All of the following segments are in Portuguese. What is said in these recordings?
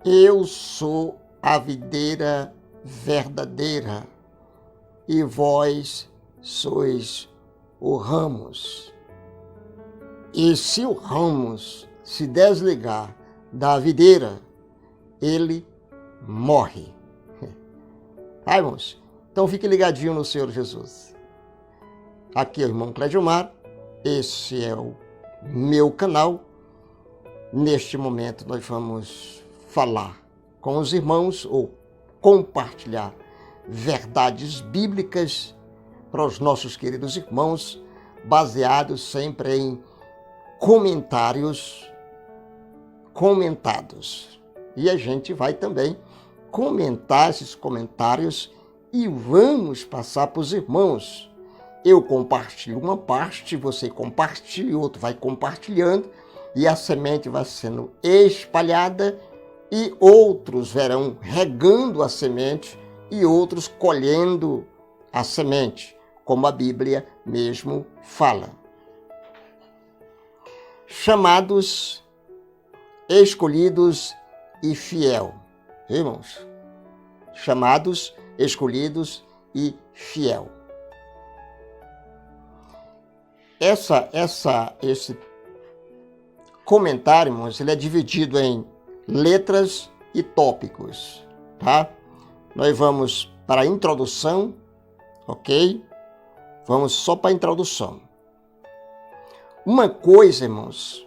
Eu sou a videira verdadeira, e vós sois os ramos. E se o ramos se desligar da videira, ele morre. Ai, irmãos, então fique ligadinho no Senhor Jesus. Aqui é o irmão Clédiomar, esse é o meu canal. Neste momento nós vamos falar com os irmãos ou compartilhar verdades bíblicas para os nossos queridos irmãos, baseados sempre em comentários comentados. E a gente vai também comentar esses comentários e vamos passar para os irmãos. Eu compartilho uma parte, você compartilha, o outro vai compartilhando, e a semente vai sendo espalhada, e outros verão regando a semente e outros colhendo a semente, como a Bíblia mesmo fala. Chamados, escolhidos e fiel. Irmãos, chamados, escolhidos e fiel. Esse comentário, irmãos, ele é dividido em letras e tópicos, tá? Nós vamos para a introdução, ok? Vamos só para a introdução. Uma coisa, irmãos,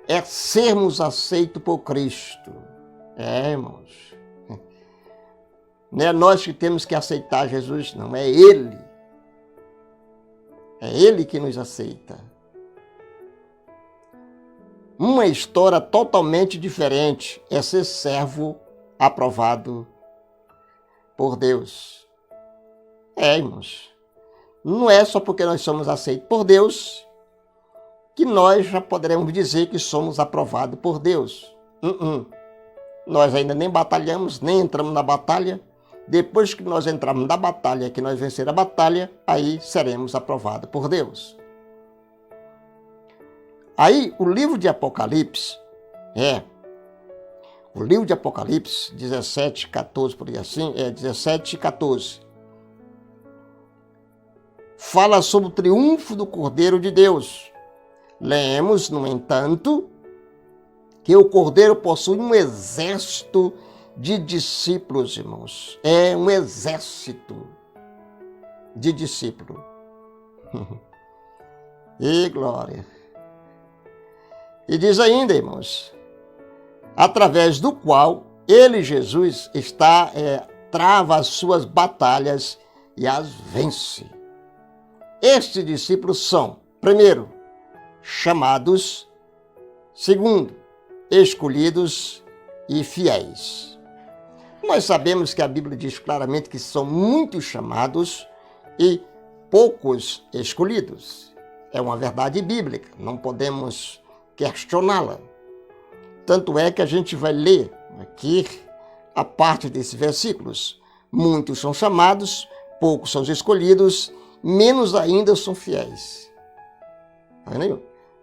é sermos aceitos por Cristo. Irmãos. Não é nós que temos que aceitar Jesus, não. É Ele. É Ele que nos aceita. Uma história totalmente diferente é ser servo aprovado por Deus. Irmãos. Não é só porque nós somos aceitos por Deus que nós já poderemos dizer que somos aprovados por Deus. Nós ainda nem batalhamos, nem entramos na batalha. Depois que nós entrarmos na batalha, que nós vencer a batalha, aí seremos aprovados por Deus. Aí, o livro de Apocalipse, o livro de Apocalipse, 17, 14, por aí assim, 17 e 14, fala sobre o triunfo do Cordeiro de Deus. Lemos, no entanto, que o Cordeiro possui um exército de discípulos, irmãos. É um exército de discípulos. E glória! E diz ainda, irmãos, através do qual ele, Jesus, trava as suas batalhas e as vence. Estes discípulos são, primeiro, chamados, segundo, escolhidos e fiéis. Nós sabemos que a Bíblia diz claramente que são muitos chamados e poucos escolhidos. É uma verdade bíblica, não podemos questioná-la. Tanto é que a gente vai ler aqui a parte desses versículos. Muitos são chamados, poucos são escolhidos, menos ainda são fiéis. Tá vendo?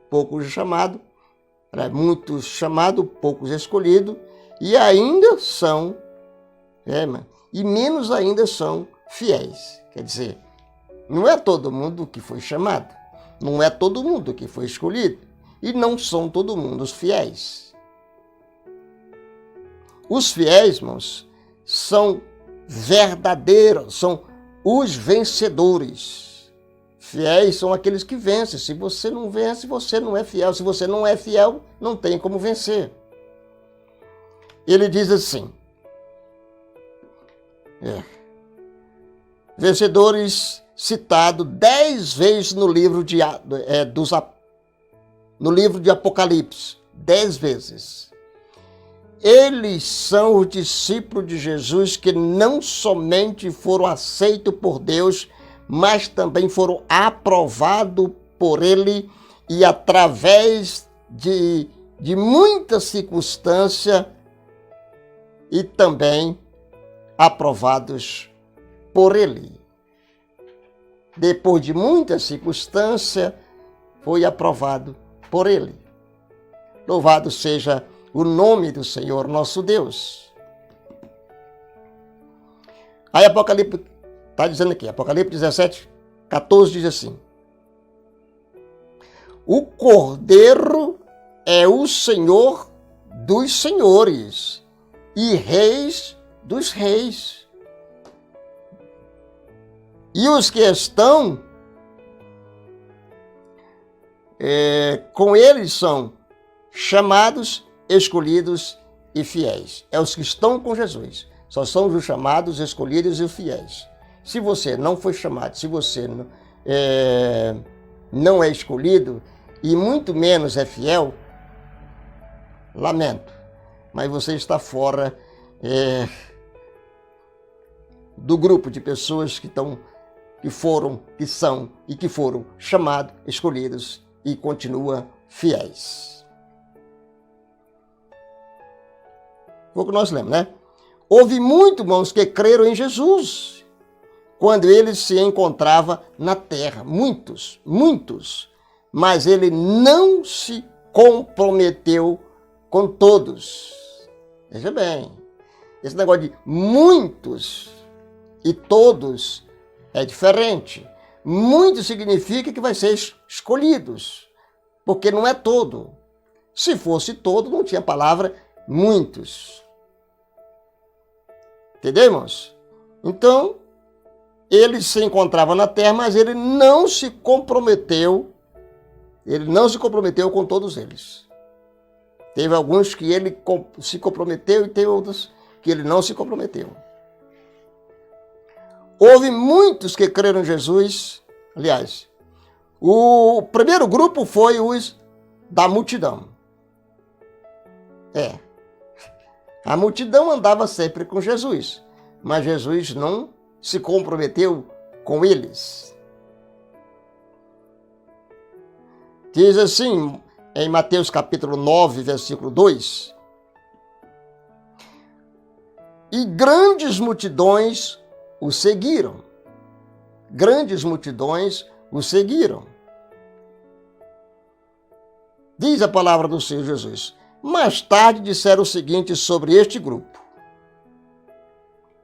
Poucos chamados, muitos chamados, poucos escolhidos, e ainda são, e menos ainda são fiéis. Quer dizer, não é todo mundo que foi chamado, não é todo mundo que foi escolhido, e não são todo mundo os fiéis. Os fiéis, irmãos, são verdadeiros, são os vencedores. Fiéis são aqueles que vencem. Se você não vence, você não é fiel. Se você não é fiel, não tem como vencer. Ele diz assim, vencedores citado 10 vezes no livro de Apocalipse, 10 vezes. Eles são os discípulos de Jesus que não somente foram aceitos por Deus, mas também foram aprovados por Ele e através de muita circunstância e também aprovados por Ele. Depois de muita circunstância, foi aprovado por Ele. Louvado seja o nome do Senhor nosso Deus. Aí Apocalipse está dizendo aqui, Apocalipse 17, 14 diz assim: o Cordeiro é o Senhor dos senhores e reis dos reis. E os que estão com eles são chamados, escolhidos e fiéis. É os que estão com Jesus. Só são os chamados, escolhidos e fiéis. Se você não foi chamado, se você não é escolhido e muito menos é fiel, lamento, mas você está fora do grupo de pessoas que são e que foram chamados, escolhidos e continuam fiéis. Foi o que nós lemos, né? Houve muitos, irmãos, que creram em Jesus quando ele se encontrava na terra. Muitos, mas ele não se comprometeu com todos. Veja bem, esse negócio de muitos e todos é diferente. Muitos significa que vai ser escolhidos, porque não é todo. Se fosse todo, não tinha palavra muitos. Entendeu, irmãos? Então, ele se encontrava na terra, mas ele não se comprometeu. Ele não se comprometeu com todos eles. Teve alguns que ele se comprometeu e teve outros que ele não se comprometeu. Houve muitos que creram em Jesus. Aliás, o primeiro grupo foi os da multidão. A multidão andava sempre com Jesus, mas Jesus não se comprometeu com eles. Diz assim, em Mateus capítulo 9, versículo 2, e grandes multidões o seguiram. Grandes multidões o seguiram. Diz a palavra do Senhor Jesus. Mais tarde disseram o seguinte sobre este grupo.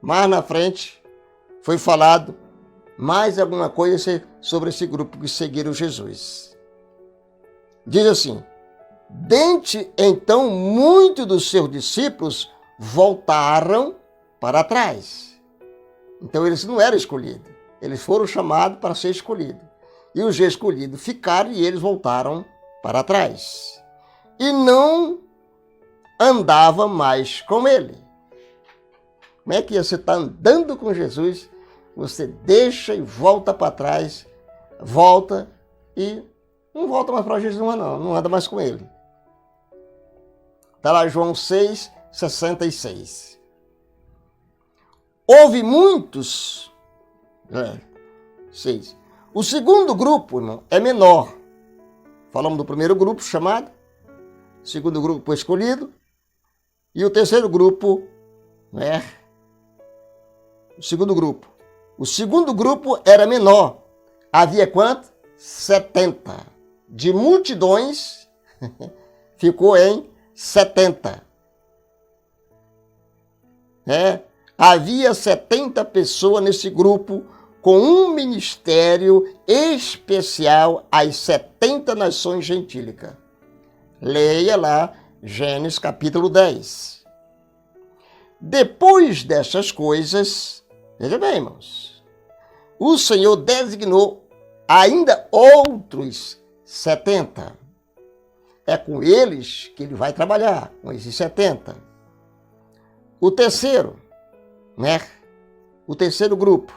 Mais na frente foi falado mais alguma coisa sobre esse grupo que seguiram Jesus. Diz assim: dentre então muitos dos seus discípulos voltaram para trás. Então eles não eram escolhidos, eles foram chamados para ser escolhidos. E os escolhidos ficaram e eles voltaram para trás. E não andava mais com ele. Como é que você está andando com Jesus, você deixa e volta para trás, volta e não volta mais para Jesus, não anda mais com ele. Está lá João 6, 66. Houve muitos. 6. O segundo grupo, irmão, é menor. Falamos do primeiro grupo chamado, o segundo grupo escolhido, e o terceiro grupo, o segundo grupo. O segundo grupo era menor. Havia quanto? 70. De multidões, ficou em 70. Havia 70 pessoas nesse grupo com um ministério especial às 70 nações gentílicas. Leia lá Gênesis capítulo 10. Depois dessas coisas, veja bem, irmãos, o Senhor designou ainda outros 70. É com eles que ele vai trabalhar, com esses 70. O terceiro, o terceiro grupo,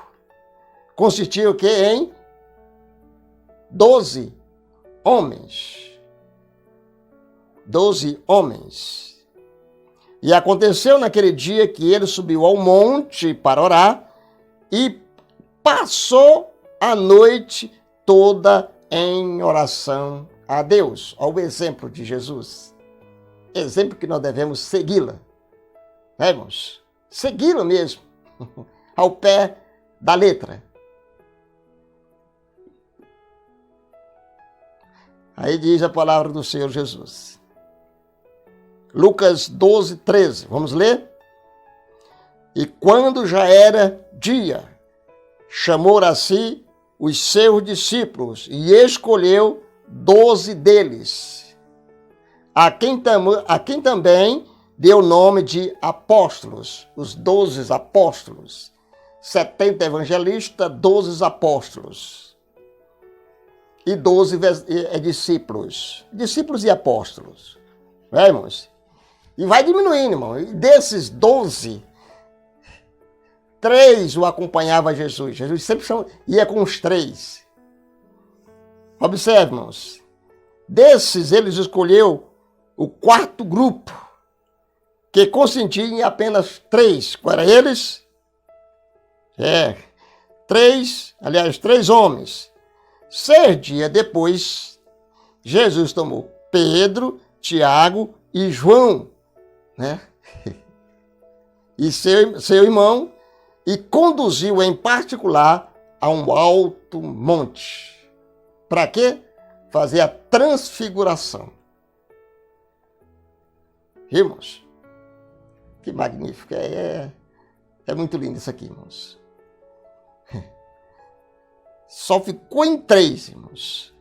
consistia o quê? Em 12 homens. 12 homens. E aconteceu naquele dia que ele subiu ao monte para orar e passou a noite toda em oração a Deus. Olha o exemplo de Jesus. Exemplo que nós devemos segui-la. Irmãos? Segui-la mesmo. Ao pé da letra. Aí diz a palavra do Senhor Jesus. Lucas 12, 13. Vamos ler? E quando já era dia, chamou a si os seus discípulos e escolheu 12 deles, a quem também deu o nome de apóstolos, os 12 apóstolos. 70 evangelistas, 12 apóstolos. E 12 discípulos. Discípulos e apóstolos. Né, irmãos? E vai diminuindo, irmão. E desses 12, 3 o acompanhava Jesus. Jesus sempre ia com os 3. Observe, irmãos. Desses, eles escolheu o quarto grupo, que consistia em apenas 3. Qual era eles? 3 homens. 6 dias depois, Jesus tomou Pedro, Tiago e João, né? E seu irmão, e conduziu em particular a um alto monte. Para quê? Fazer a transfiguração. Irmãos, que magnífico. É muito lindo isso aqui, irmãos. Só ficou em 3, irmãos.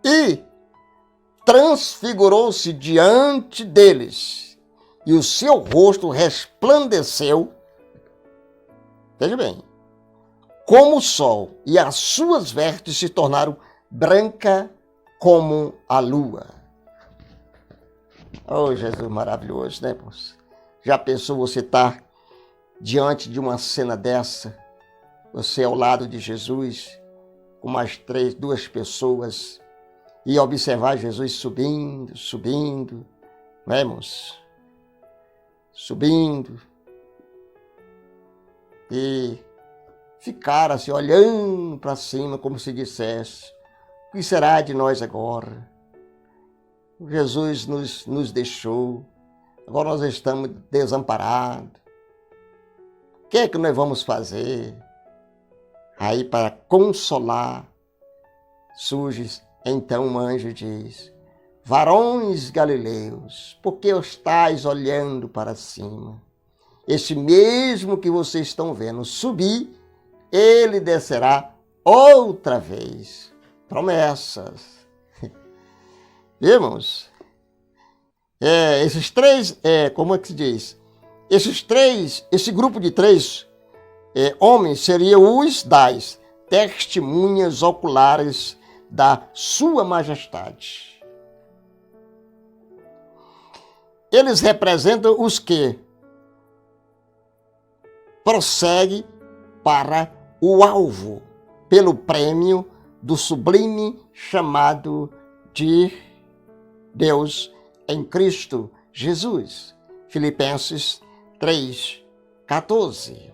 E transfigurou-se diante deles, e o seu rosto resplandeceu, veja bem, como o sol, e as suas vestes se tornaram branca como a lua. Oh, Jesus maravilhoso, né, irmãos? Já pensou você estar diante de uma cena dessa? Você ao lado de Jesus, com mais 2 pessoas, e observar Jesus subindo, né, irmãos? Subindo. E ficar assim, olhando para cima, como se dissesse: o que será de nós agora? Jesus nos deixou, agora nós estamos desamparados. O que é que nós vamos fazer? Aí, para consolar, surge então um anjo e diz: varões galileus, por que estáis olhando para cima? Este mesmo que vocês estão vendo subir, ele descerá outra vez. Promessas. Irmãos, esses 3, como é que se diz? Esse grupo de 3 homens seriam os das testemunhas oculares da sua majestade. Eles representam os que prosseguem para o alvo, pelo prêmio do sublime chamado de Deus em Cristo Jesus. Filipenses 3:14.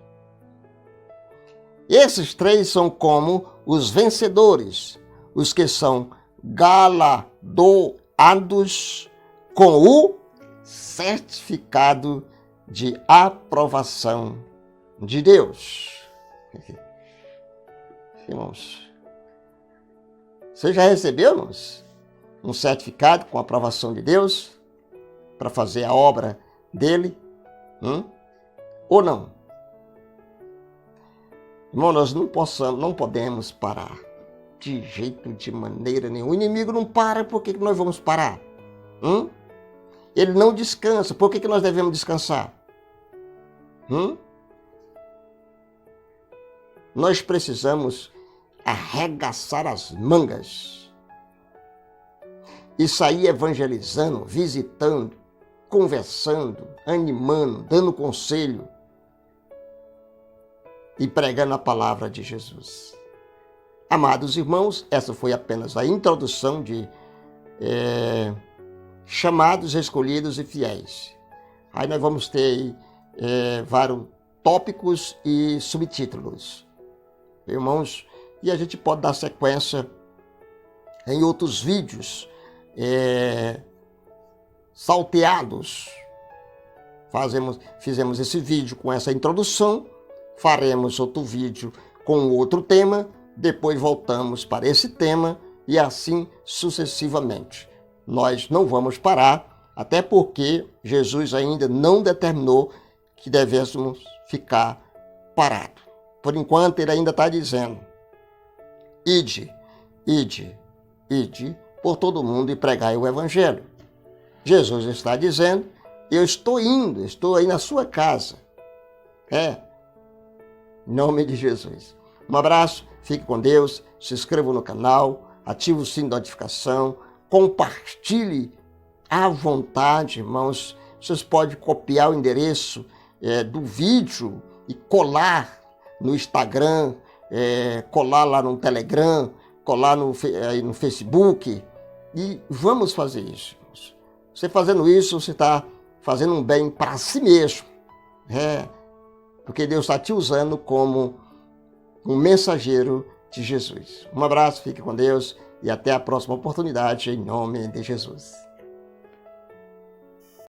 Esses 3 são como os vencedores, os que são galardoados com o certificado de aprovação de Deus. Irmãos, você já recebeu, irmãos, um certificado com a aprovação de Deus para fazer a obra dele? Ou não? Irmão, nós não podemos parar de jeito, de maneira nenhuma. O inimigo não para, por que nós vamos parar? Ele não descansa, por que nós devemos descansar? Nós precisamos arregaçar as mangas e sair evangelizando, visitando, conversando, animando, dando conselho e pregando a palavra de Jesus. Amados irmãos, essa foi apenas a introdução de chamados, escolhidos e fiéis. Aí nós vamos ter vários tópicos e subtítulos, irmãos, e a gente pode dar sequência em outros vídeos salteados. Fizemos esse vídeo com essa introdução, faremos outro vídeo com outro tema depois voltamos para esse tema e assim sucessivamente. Nós não vamos parar, até porque Jesus ainda não determinou que devêssemos ficar parados. Por enquanto, ele ainda está dizendo: ide, ide, ide por todo mundo e pregai o evangelho. Jesus está dizendo: eu estou indo, estou aí na sua casa. Em nome de Jesus. Um abraço, fique com Deus, se inscreva no canal, ative o sino de notificação, compartilhe à vontade, irmãos. Vocês podem copiar o endereço do vídeo e colar no Instagram, colar lá no Telegram, colar no Facebook. E vamos fazer isso. Você fazendo isso, você está fazendo um bem para si mesmo. Porque Deus está te usando como um mensageiro de Jesus. Um abraço, fique com Deus e até a próxima oportunidade, em nome de Jesus.